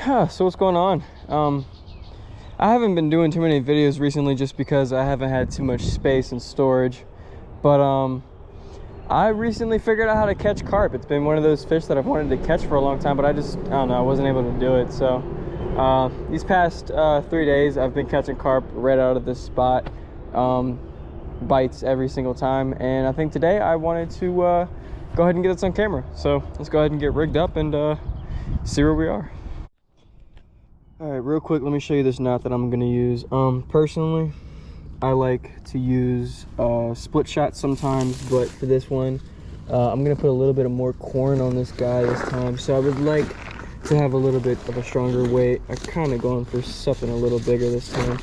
So what's going on? I haven't been doing too many videos recently just because I haven't had too much space and storage. But I recently figured out how to catch carp. It's been one of those fish that I've wanted to catch for a long time, but I don't know, I wasn't able to do it. So these past 3 days I've been catching carp right out of this spot. Bites every single time, and I think today I wanted to go ahead and get this on camera. So let's go ahead and get rigged up and see where we are. All right, real quick, let me show you this knot that I'm gonna use. Personally, I like to use split shots sometimes, but for this one, I'm gonna put a little bit of more corn on this guy this time. So I would like to have a little bit of a stronger weight. I'm kind of going for something a little bigger this time.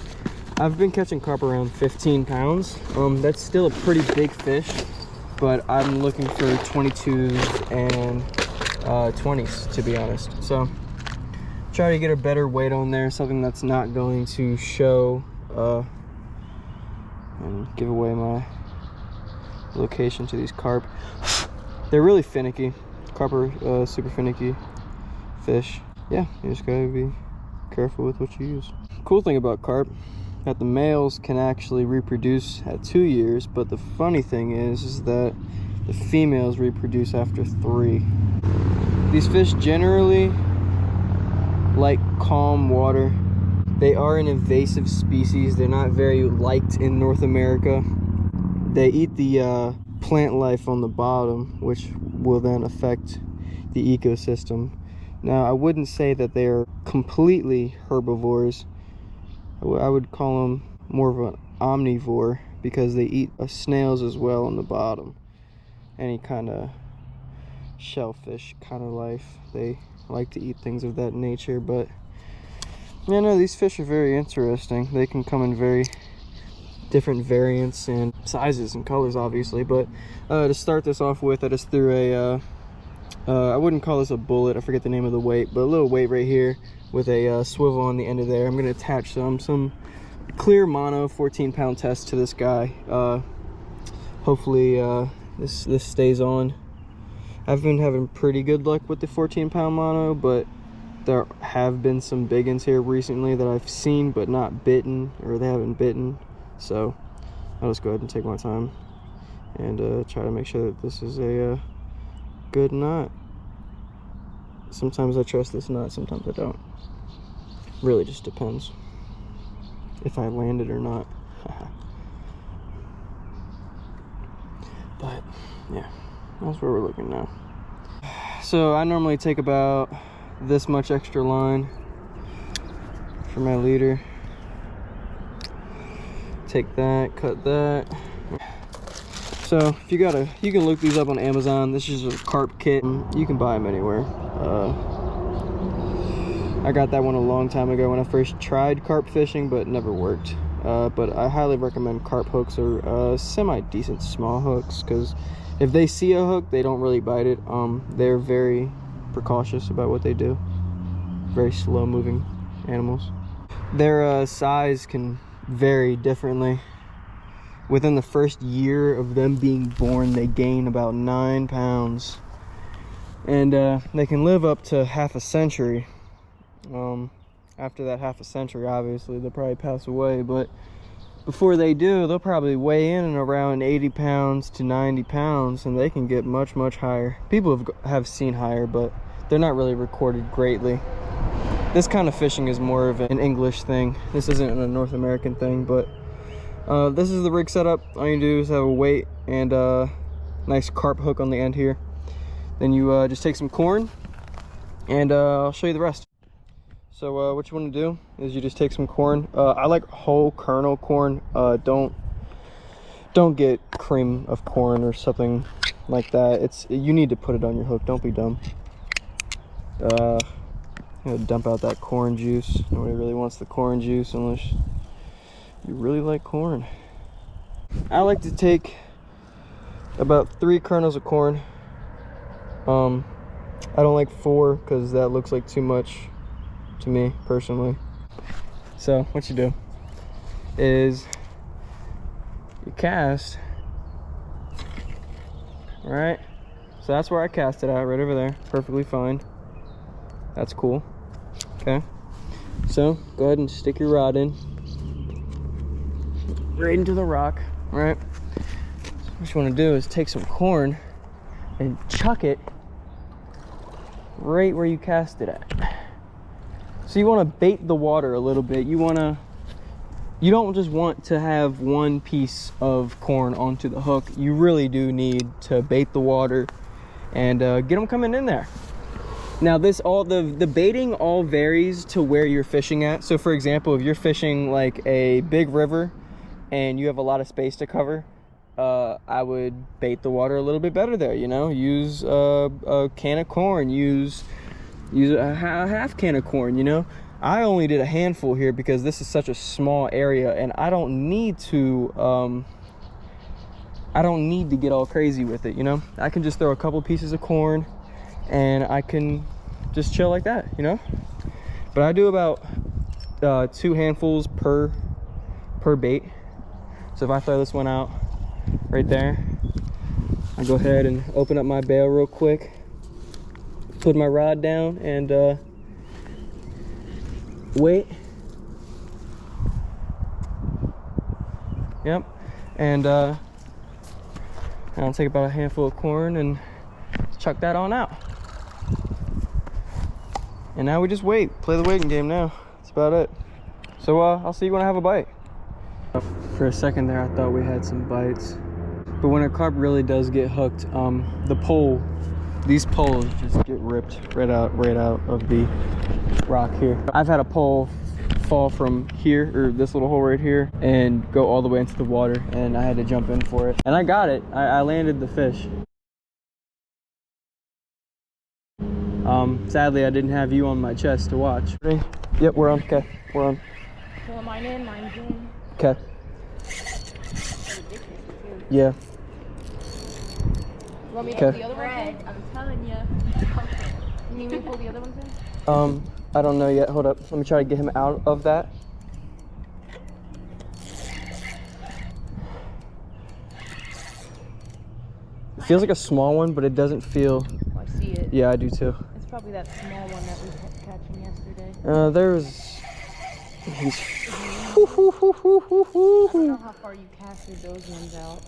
I've been catching carp around 15 pounds. That's still a pretty big fish, but I'm looking for 22s and 20s, to be honest. So try to get a better weight on there, something that's not going to show and give away my location to these carp. They're really finicky. Carp are super finicky fish. Yeah, you just gotta be careful with what you use. Cool thing about carp, that the males can actually reproduce at 2 years, but the funny thing is that the females reproduce after 3. These fish generally like calm water. They are an invasive species. They're not very liked in North America. They eat the plant life on the bottom, which will then affect the ecosystem. Now, I wouldn't say that they are completely herbivores. I would call them more of an omnivore because they eat snails as well on the bottom. Any kind of shellfish kind of life. They like to eat things of that nature. But yeah, no, these fish are very interesting. They can come in very different variants and sizes and colors, obviously. But to start this off with, I just threw a I wouldn't call this a bullet, I forget the name of the weight, but a little weight right here with a swivel on the end of there. I'm going to attach some clear mono 14-pound test to this guy. Hopefully this stays on. I've been having pretty good luck with the 14-pound mono, but there have been some big ones here recently that I've seen but not bitten, or they haven't bitten. So I'll just go ahead and take my time and try to make sure that this is a good knot. Sometimes I trust this knot, sometimes I don't. Really just depends if I land it or not. But yeah, that's where we're looking now. So I normally take about this much extra line for my leader. Take that, cut that. So if you can look these up on Amazon. This is a carp kit. You can buy them anywhere. I got that one a long time ago when I first tried carp fishing, but it never worked. But I highly recommend carp hooks, or semi-decent small hooks, because if they see a hook, they don't really bite it. They're very precautious about what they do. Very slow-moving animals. Their size can vary differently. Within the first year of them being born, they gain about 9 pounds. And they can live up to half a century. After that half a century, obviously, they'll probably pass away. But before they do, they'll probably weigh in and around 80 pounds to 90 pounds. And they can get much, much higher. People have seen higher, but they're not really recorded greatly. This kind of fishing is more of an English thing. This isn't a North American thing, but this is the rig setup. All you do is have a weight and a nice carp hook on the end here. Then you just take some corn, and I'll show you the rest. So what you want to do is you just take some corn. I like whole kernel corn. Don't get cream of corn or something like that. You need to put it on your hook. Don't be dumb. I'm gonna dump out that corn juice. Nobody really wants the corn juice unless you really like corn. I like to take about 3 kernels of corn. I don't like 4 because that looks like too much to me personally. So what you do is you cast. All right, so that's where I cast it at, right over there. Perfectly fine. That's cool. Okay. So go ahead and stick your rod in. Right into the rock, right? What you want to do is take some corn and chuck it right where you cast it at. So you want to bait the water a little bit. You don't just want to have one piece of corn onto the hook. You really do need to bait the water and get them coming in there. Now the baiting all varies to where you're fishing at. So for example, if you're fishing like a big river and you have a lot of space to cover, I would bait the water a little bit better there, you know? Use a can of corn, use a half can of corn, you know? I only did a handful here because this is such a small area and I don't need to get all crazy with it, you know? I can just throw a couple pieces of corn and I can just chill like that, you know? But I do about 2 handfuls per bait. So if I throw this one out right there, I go ahead and open up my bail real quick, put my rod down and wait. Yep. And I'll take about a handful of corn and chuck that on out. And now we just wait, play the waiting game now. That's about it. So I'll see you when I have a bite. For a second there, I thought we had some bites. But when a carp really does get hooked, these poles just get ripped right out of the rock here. I've had a pole fall from here, or this little hole right here, and go all the way into the water, and I had to jump in for it. And I got it. I landed the fish. Sadly, I didn't have you on my chest to watch. Ready? Yep, we're on. Okay, we're on. Well, mine in, mine's in. Okay. Yeah. You want me to pull the other ones in? I'm telling you. You need me to pull the other ones in? I don't know yet. Hold up. Let me try to get him out of that. It feels like a small one, but it doesn't feel... Oh, I see it. Yeah, I do too. It's probably that small one that we kept catching yesterday. He's... I don't know how far you casted those ones out.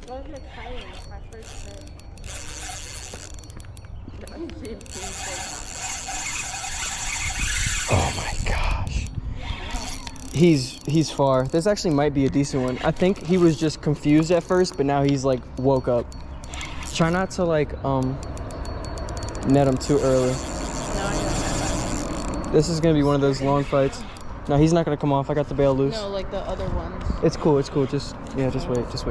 Those look tiny. My first trip. Oh my gosh. He's far. This actually might be a decent one. I think he was just confused at first, but now he's like woke up. Try not to like net him too early. This is gonna be one of those long fights. No, he's not gonna come off. I got the bail loose. No, like the other ones. It's cool. It's cool. Just wait. Just wait. These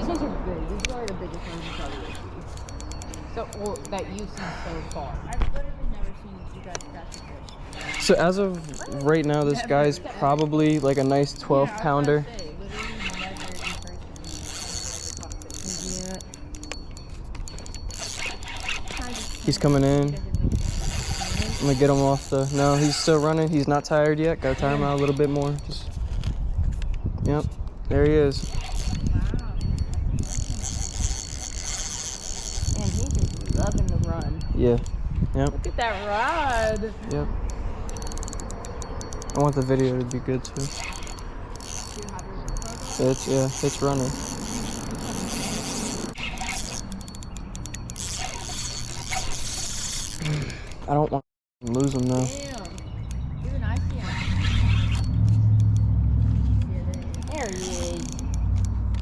ones are big. These are the biggest ones you probably see. So, well, that you've seen so far. I've literally never seen you guys catch a fish. So as of right now, this guy's probably like a nice 12-pounder. He's coming in. I'm gonna get him off the... No, he's still running. He's not tired yet. Gotta tire him out a little bit more. Just... Yep, there he is. Wow. Man, he's just loving to run. Yeah. Yep. Look at that rod. Yep. I want the video to be good too. It's running. I don't want to lose him though. Damn. Even I see him. There he is.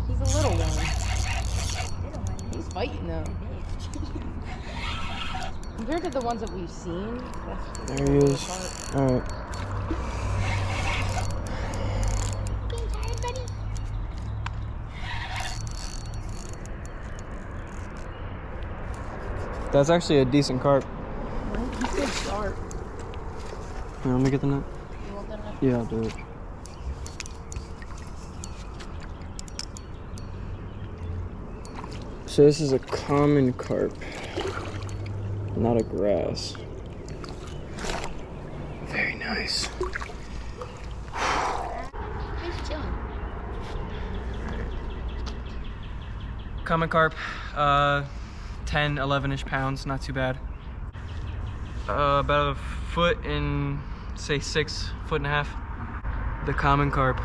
He's a little one. He's fighting though. Compared to the ones that we've seen, There he is. Alright. That's actually a decent carp. he's so sharp. Here, let me get the net. You want that enough? Yeah, I'll do it. So this is a common carp, not a grass. Very nice. He's chilling. Common carp, 10, 11-ish pounds, not too bad. About a foot and say 6.5 foot. The common carp.